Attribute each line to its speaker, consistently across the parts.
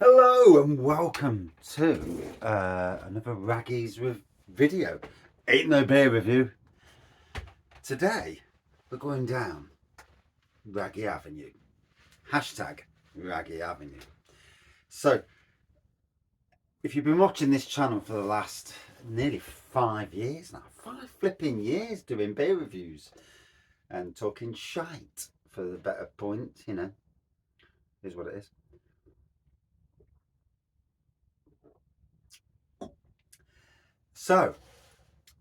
Speaker 1: Hello and welcome to another Wraggy's with video. Ain't no beer review. Today we're going down Wraggy Avenue. Hashtag Wraggy Avenue. So if you've been watching this channel for the last nearly 5 years now, 5 flipping years doing beer reviews and talking shite for the better point, is what it is. So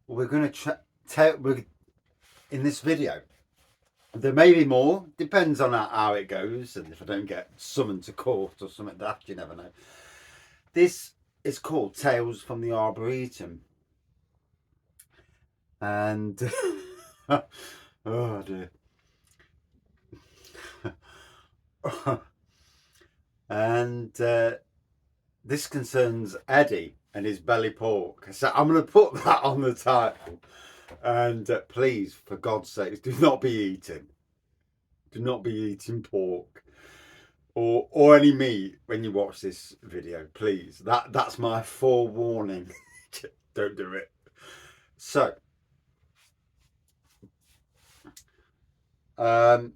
Speaker 1: we're going to in this video. There may be more, depends on how it goes, and if I don't get summoned to court or something like that, you never know. This is called Tales from the Arboretum. And oh dear. And this concerns Eddie and his belly pork. So I'm going to put that on the title. And please, for God's sake, do not be eating. Do not be eating pork or any meat when you watch this video, please. That's my forewarning. Don't do it. So,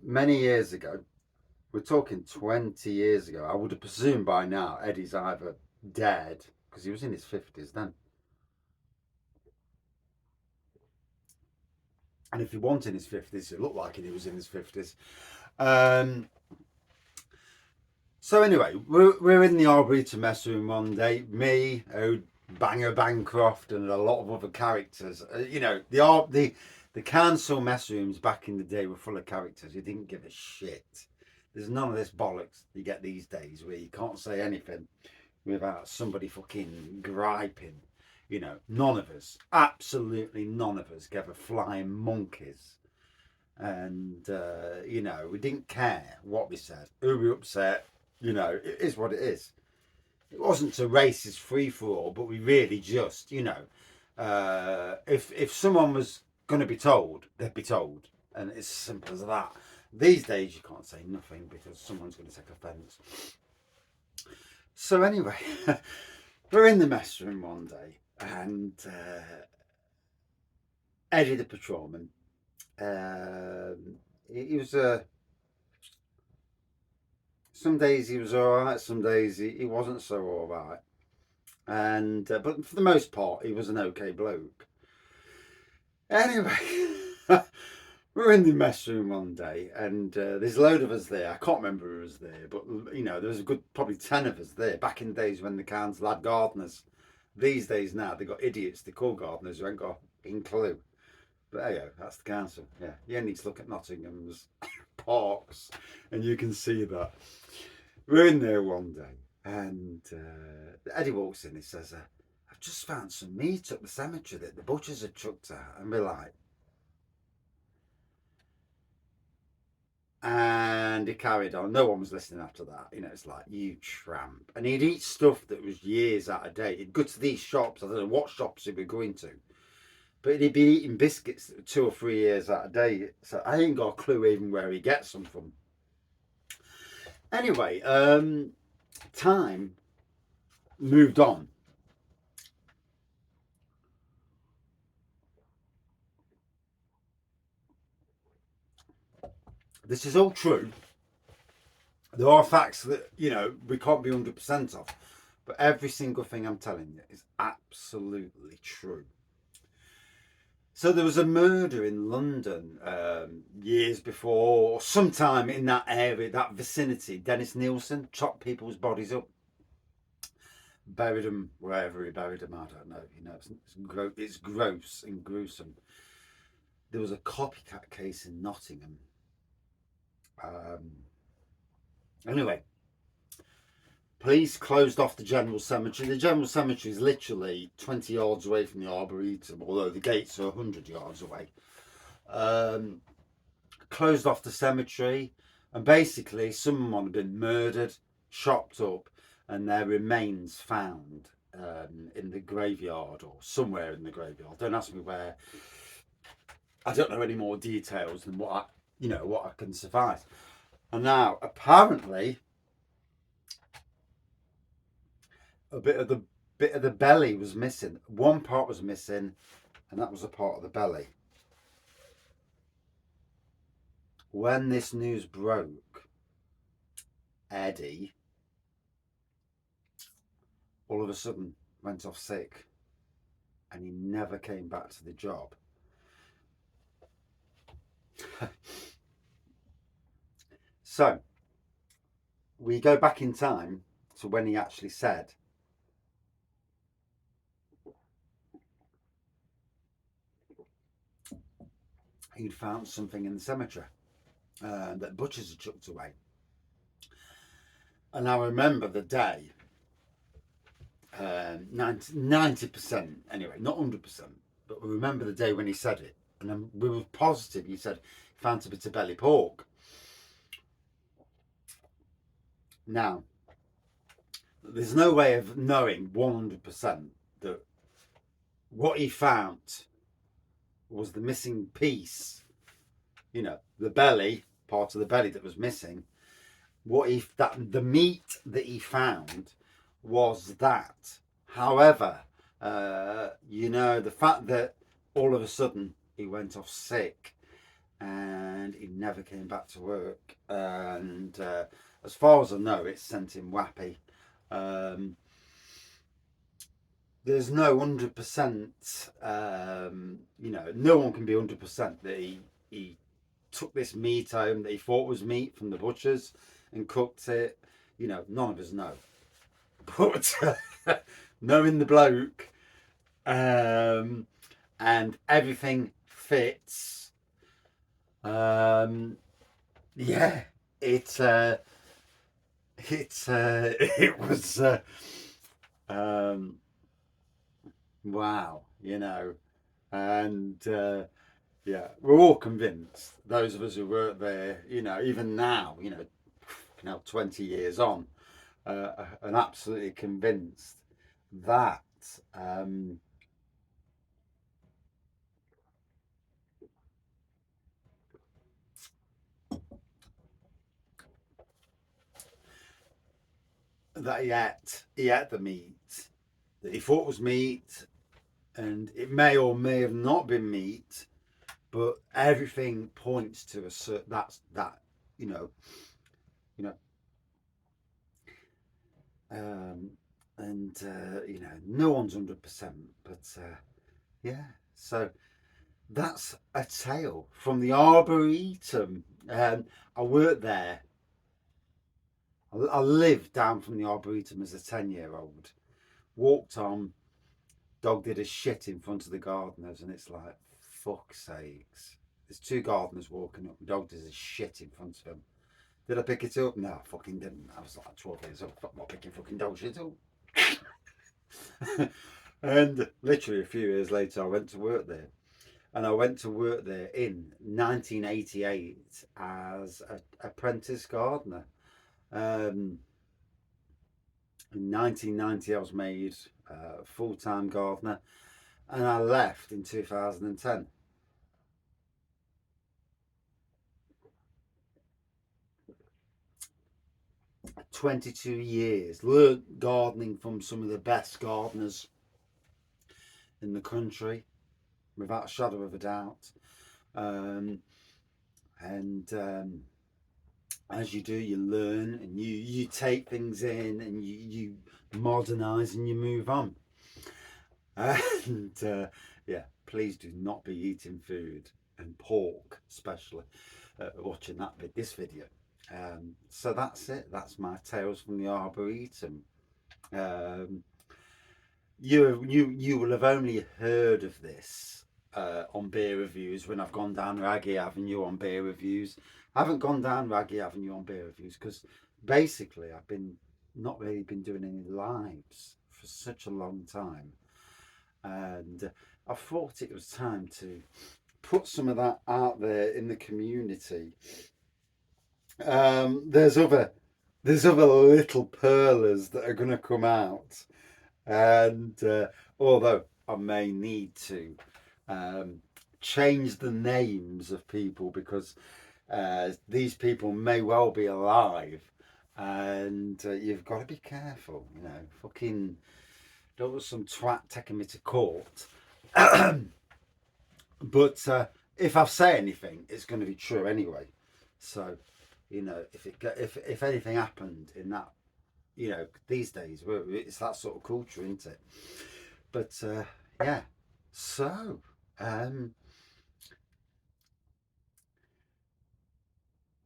Speaker 1: many years ago, we're talking 20 years ago. I would have presumed by now Eddie's either dead because he was in his 50s then. And if he wasn't in his 50s, it looked like he was in his 50s. So anyway, we're in the Arboretum mess room one day. Me, Banger Bancroft, and a lot of other characters. The council mess rooms back in the day were full of characters who didn't give a shit. There's none of this bollocks you get these days where you can't say anything without somebody fucking griping. None of us, absolutely none of us, gave a flying monkeys. And we didn't care what we said, who we upset. It is what it is. It wasn't a racist free for all, but we really just, if someone was going to be told, they'd be told, and it's as simple as that. These days, you can't say nothing because someone's going to take offence. So anyway, we're in the mess room one day, and Eddie the patrolman, he was some days he was all right, some days he wasn't so all right. And but for the most part, he was an okay bloke. Anyway, we're in the mess room one day, and there's a load of us there. I can't remember who was there, but there was a good probably 10 of us there. Back in the days when the council had gardeners. These days now they got idiots they call gardeners who ain't got a clue. But there you go, that's the council. Yeah, you only need to look at Nottingham's parks, and you can see that. We're in there one day, and Eddie walks in. He says, "I've just found some meat at the cemetery that the butchers had chucked out," and we're like, and he carried on. No one was listening after that. It's like, you tramp. And he'd eat stuff that was years out of date. He'd go to these shops. I don't know what shops he'd be going to, but he'd be eating biscuits that were 2 or 3 years out of date. So I ain't got a clue even where he gets them from. Anyway, time moved on. This is all true. There are facts that, we can't be 100% of. But every single thing I'm telling you is absolutely true. So there was a murder in London years before, or sometime in that area, that vicinity. Dennis Nielsen chopped people's bodies up, buried them wherever he buried them. I don't know. It's gross and gruesome. There was a copycat case in Nottingham. Anyway, police closed off the general cemetery. The general cemetery is literally 20 yards away from the Arboretum, although the gates are 100 yards away. Closed off the cemetery, and basically someone had been murdered, chopped up, and their remains found in the graveyard or somewhere in the graveyard. Don't ask me where. I don't know any more details than what I can suffice. And now, apparently, a bit of the belly was missing. One part was missing, and that was a part of the belly. When this news broke, Eddie all of a sudden went off sick, and he never came back to the job. So we go back in time to when he actually said he'd found something in the cemetery that butchers had chucked away. And I remember the day, 90% anyway, not 100%, but we remember the day when he said it. And then we were positive he said he found a bit of belly pork. Now, there's no way of knowing 100% that what he found was the missing piece, you know, the belly, part of the belly that was missing. What if that the meat that he found was that. However, you know, the fact that all of a sudden he went off sick and he never came back to work, and as far as I know, it sent him wappy. There's no 100%, you know, no one can be 100% that he took this meat home that he thought was meat from the butchers and cooked it. You know, none of us know. But knowing the bloke, and everything fits, yeah, it was wow, you know, and yeah, we're all convinced, those of us who work there, you know, even now, you know, 20 years on, and absolutely convinced that that he ate the meat that he thought was meat, and it may or may have not been meat, but everything points to a certain that you know, you know, and you know, no one's 100%, but yeah, so that's a tale from the Arboretum. I worked there. I lived down from the Arboretum as a 10-year-old. Walked on, dog did a shit in front of the gardeners, and it's like, fuck's sakes. There's two gardeners walking up, dog does a shit in front of them. Did I pick it up? No, I fucking didn't. I was like 12 years old. I'm not picking fucking dog shit up. And literally a few years later, I went to work there. And I went to work there in 1988 as an apprentice gardener. In 1990, I was made full-time gardener, and I left in 2010. 22 years, learned gardening from some of the best gardeners in the country, without a shadow of a doubt. And as you do, you learn, and you take things in, and you modernise, and you move on. And yeah, please do not be eating food, and pork especially, watching this video. So that's it. That's my tales from the Arboretum. You will have only heard of this on beer reviews when I've gone down Wraggy Avenue on beer reviews. I haven't gone down Wraggy Avenue on beer reviews because basically I've not really been doing any lives for such a long time, and I thought it was time to put some of that out there in the community. There's other little pearlers that are going to come out, and although I may need to change the names of people, because these people may well be alive, and you've got to be careful, you know. Fucking don't want some twat taking me to court. But if I say anything, it's going to be true anyway. So, you know, if anything happened in that, you know, these days it's that sort of culture, isn't it? But yeah, so I've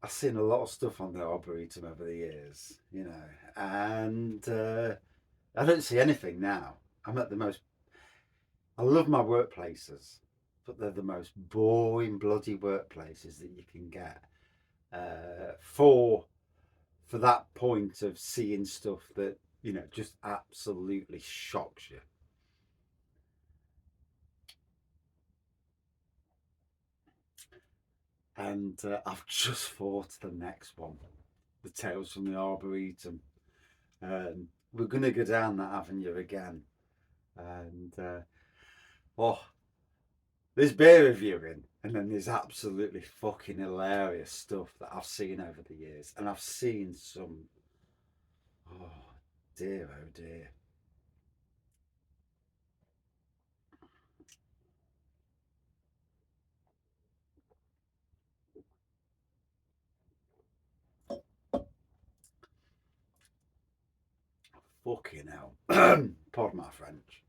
Speaker 1: seen a lot of stuff on the Arboretum over the years, you know, and I don't see anything now. I'm at the most. I love my workplaces, but they're the most boring bloody workplaces that you can get for that point of seeing stuff that, you know, just absolutely shocks you. And I've just thought the next one, the Tales from the Arboretum. We're going to go down that avenue again. And oh, there's beer reviewing, and then there's absolutely fucking hilarious stuff that I've seen over the years. And I've seen some, oh dear, oh dear. Fucking hell. Pardon my French.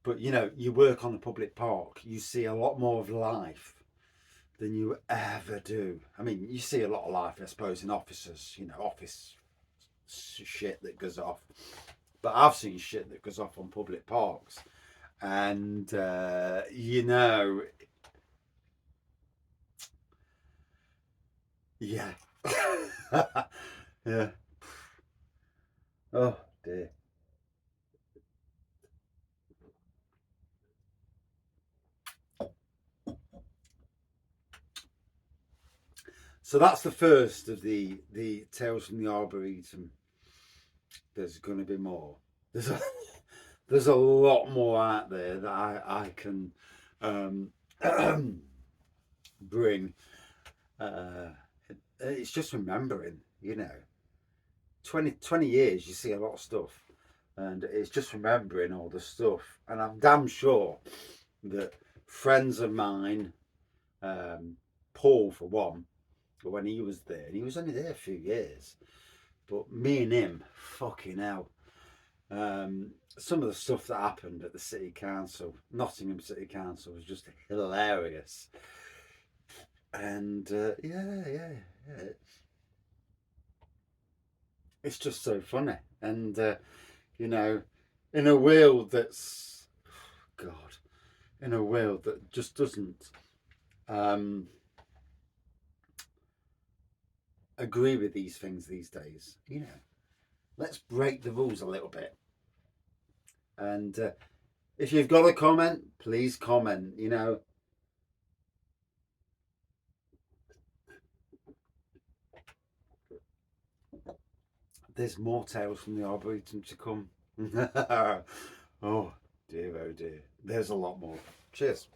Speaker 1: But you know, you work on a public park, you see a lot more of life than you ever do. I mean, you see a lot of life, I suppose, in offices, you know, office shit that goes off. But I've seen shit that goes off on public parks. And, you know, yeah. Yeah. Oh, dear. So that's the first of the Tales from the Arboretum. There's going to be more. There's a, there's a lot more out there that I can um, bring. Uh, it's just remembering, you know, 20 years, you see a lot of stuff. And it's just remembering all the stuff. And I'm damn sure that friends of mine, Paul for one, when he was there, and he was only there a few years, but me and him, fucking hell. Some of the stuff that happened at the city council, Nottingham City Council, was just hilarious. And yeah, it's just so funny. And you know, in a world that's, God, in a world that just doesn't um, agree with these things these days, you know, let's break the rules a little bit. And if you've got a comment, please comment. You know, there's more tales from the Arboretum to come. Oh dear, oh dear. There's a lot more. Cheers.